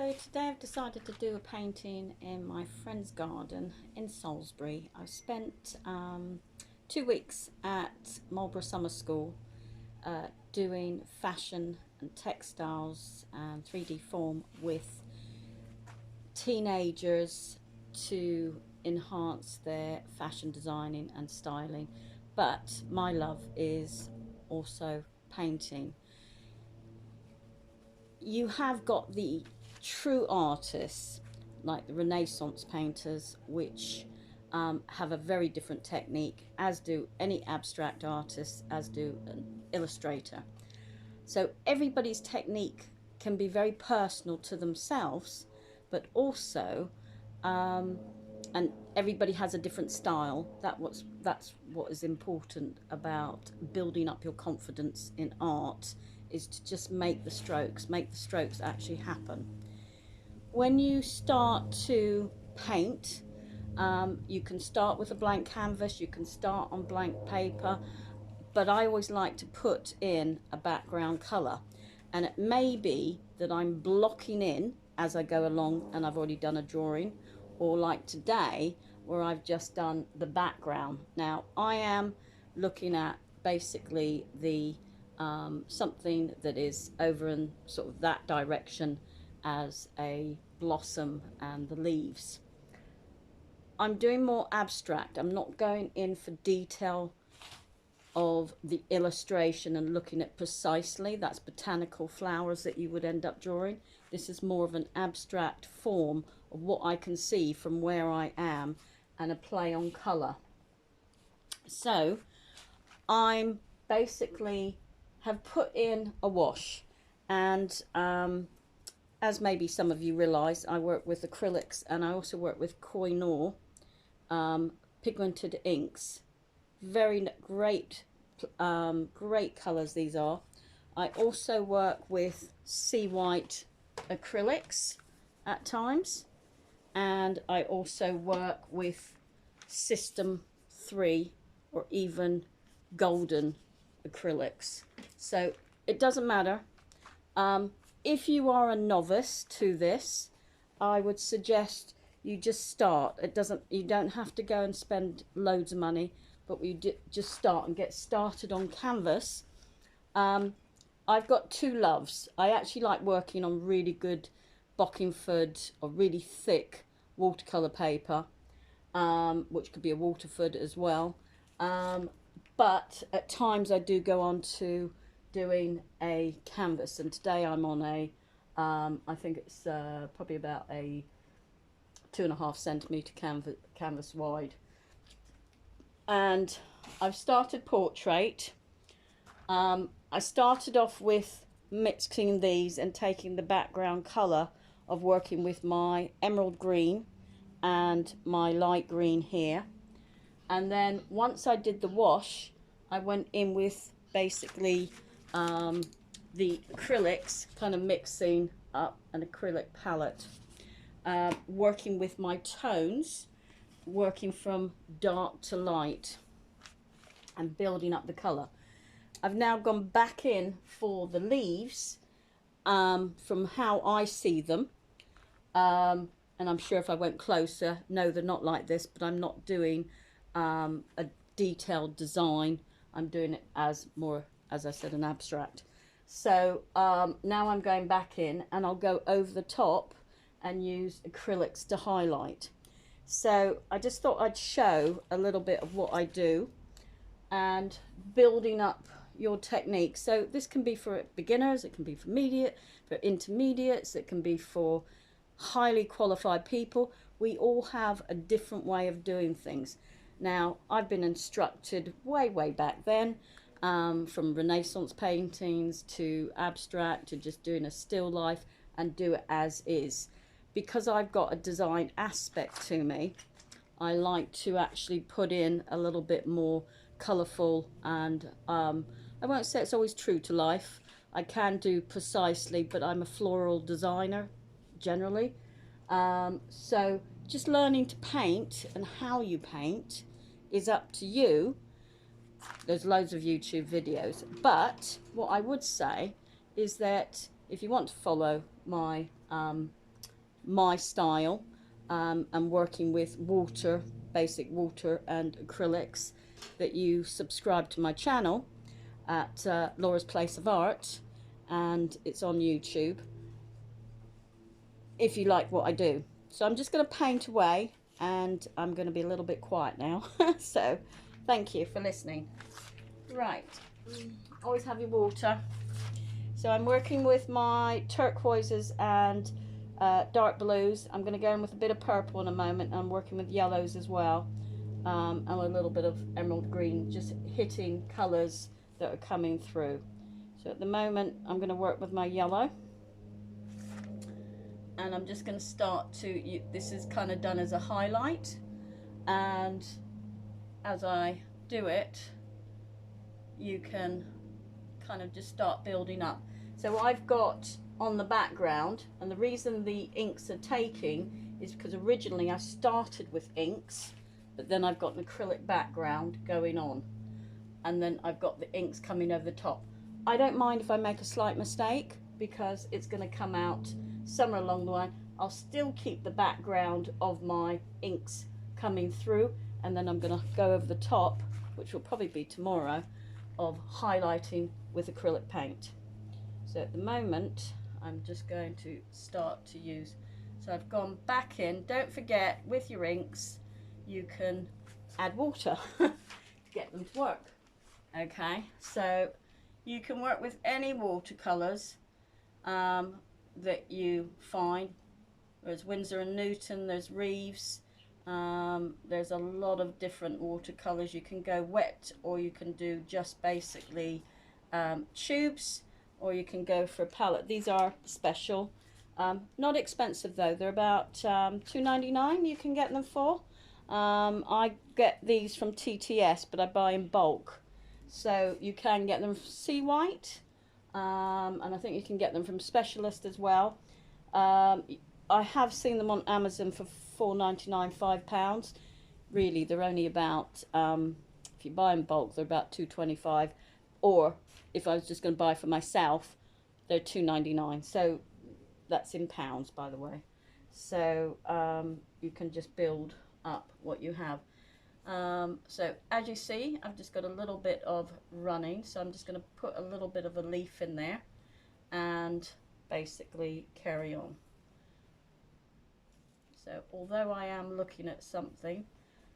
So today I've decided to do a painting in my friend's garden in Salisbury. I spent 2 weeks at Marlborough Summer School doing fashion and textiles and 3D form with teenagers to enhance their fashion designing and styling. But my love is also painting. You have got the true artists like the Renaissance painters, which have a very different technique, as do any abstract artists, as do an illustrator. So everybody's technique can be very personal to themselves, but also and everybody has a different style. That's what is important about building up your confidence in art, is to just make the strokes actually happen. When you start to paint, you can start with a blank canvas, you can start on blank paper, but I always like to put in a background colour, and it may be that I'm blocking in as I go along and I've already done a drawing, or like today where I've just done the background. Now I am looking at basically the something that is over in sort of that direction as a blossom and the leaves. I'm doing more abstract. I'm not going in for detail of the illustration and looking at precisely, that's botanical flowers that you would end up drawing. This is more of an abstract form of what I can see from where I am and a play on colour. So I'm basically have put in a wash, and as maybe some of you realise, I work with acrylics and I also work with Koh-i-Noor pigmented inks. Very great great colours these are. I also work with sea white acrylics at times, and I also work with system 3 or even golden acrylics. So it doesn't matter. If you are a novice to this, I would suggest you just start. You don't have to go and spend loads of money, but we just start and get started on canvas. I've got two loves. I actually like working on really good Bockingford or really thick watercolour paper, which could be a Waterford as well. But at times I do go on to doing a canvas, and today I'm on a I think it's probably about a 2.5 centimetre canvas wide, and I've started portrait. I started off with mixing these and taking the background colour of working with my emerald green and my light green here, and then once I did the wash, I went in with basically the acrylics, kind of mixing up an acrylic palette, working with my tones, working from dark to light and building up the colour. I've now gone back in for the leaves from how I see them, and I'm sure if I went closer, no, they're not like this, but I'm not doing a detailed design. I'm doing it as more, as I said, an abstract. So now I'm going back in and I'll go over the top and use acrylics to highlight. So I just thought I'd show a little bit of what I do and building up your technique. So this can be for beginners, it can be for intermediates, it can be for highly qualified people. We all have a different way of doing things. Now, I've been instructed way back then, from Renaissance paintings to abstract to just doing a still life and do it as is. Because I've got a design aspect to me, I like to actually put in a little bit more colourful, and I won't say it's always true to life. I can do precisely, but I'm a floral designer generally. So just learning to paint and how you paint is up to you. There's loads of YouTube videos, but what I would say is that if you want to follow my my style, and working with water, basic water and acrylics, that you subscribe to my channel at Laura's Place of Art, and it's on YouTube, if you like what I do. So I'm just going to paint away, and I'm going to be a little bit quiet now. So thank you for listening. Right, always have your water. So I'm working with my turquoises and dark blues. I'm going to go in with a bit of purple in a moment. I'm working with yellows as well, and a little bit of emerald green, just hitting colours that are coming through. So at the moment I'm going to work with my yellow, and I'm just going to start to, this is kind of done as a highlight, and as I do it you can kind of just start building up. So I've got on the background, and the reason the inks are taking is because originally I started with inks, but then I've got an acrylic background going on, and then I've got the inks coming over the top. I don't mind if I make a slight mistake, because it's going to come out somewhere along the line. I'll still keep the background of my inks coming through, and then I'm going to go over the top, which will probably be tomorrow, of highlighting with acrylic paint. So at the moment I'm just going to start to use, so I've gone back in. Don't forget, with your inks you can add water to get them to work. Okay, so you can work with any watercolors that you find. There's Winsor and Newton, there's Reeves, there's a lot of different watercolors. You can go wet, or you can do just basically tubes, or you can go for a palette. These are special, not expensive though. They're about $2.99 you can get them for. I get these from TTS, but I buy in bulk, so you can get them from Sea White, and I think you can get them from Specialist as well. I have seen them on Amazon for £4.99, £5. Really, they're only about, if you buy in bulk, they're about $2.25, or if I was just going to buy for myself, they're $2.99. So that's in pounds, by the way. So you can just build up what you have. So as you see, I've just got a little bit of running, so I'm just going to put a little bit of a leaf in there and basically carry on. So although I am looking at something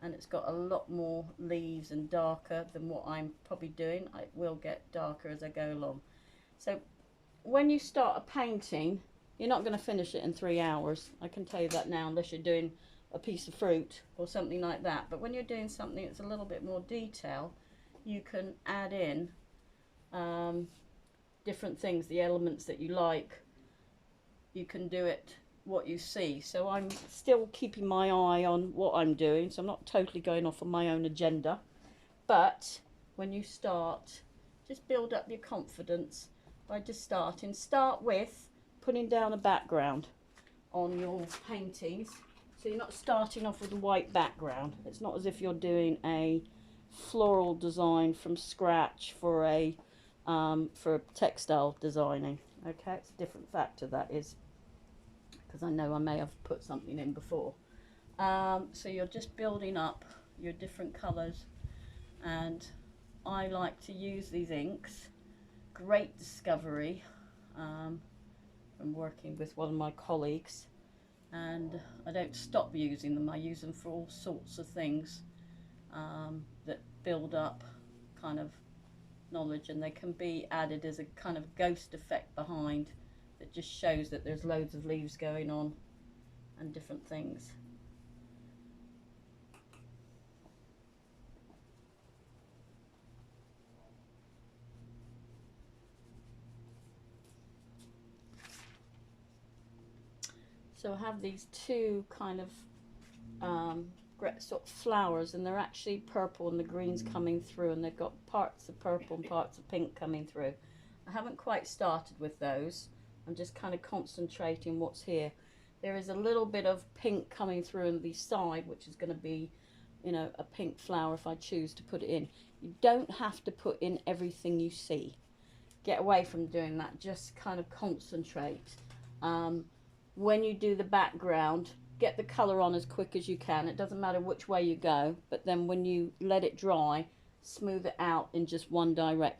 and it's got a lot more leaves and darker than what I'm probably doing, it will get darker as I go along. So when you start a painting, you're not going to finish it in 3 hours. I can tell you that now, unless you're doing a piece of fruit or something like that. But when you're doing something that's a little bit more detail, you can add in different things, the elements that you like. You can do it what you see. So I'm still keeping my eye on what I'm doing, so I'm not totally going off on my own agenda. But when you start, just build up your confidence by just starting. Start with putting down a background on your paintings, so you're not starting off with a white background. It's not as if you're doing a floral design from scratch for a textile designing. Okay, it's a different factor, that is, because I know I may have put something in before. So you're just building up your different colours, and I like to use these inks. Great discovery from working with one of my colleagues, and I don't stop using them. I use them for all sorts of things that build up kind of knowledge, and they can be added as a kind of ghost effect behind that just shows that there's loads of leaves going on and different things. So I have these two kind of sort of flowers, and they're actually purple, and the green's coming through, and they've got parts of purple and parts of pink coming through. I haven't quite started with those. I'm just kind of concentrating what's here. There is a little bit of pink coming through on the side, which is going to be, you know, a pink flower if I choose to put it in. You don't have to put in everything you see. Get away from doing that. Just kind of concentrate. when you do the background, get the colour on as quick as you can. It doesn't matter which way you go, but then when you let it dry, smooth it out in just one direction.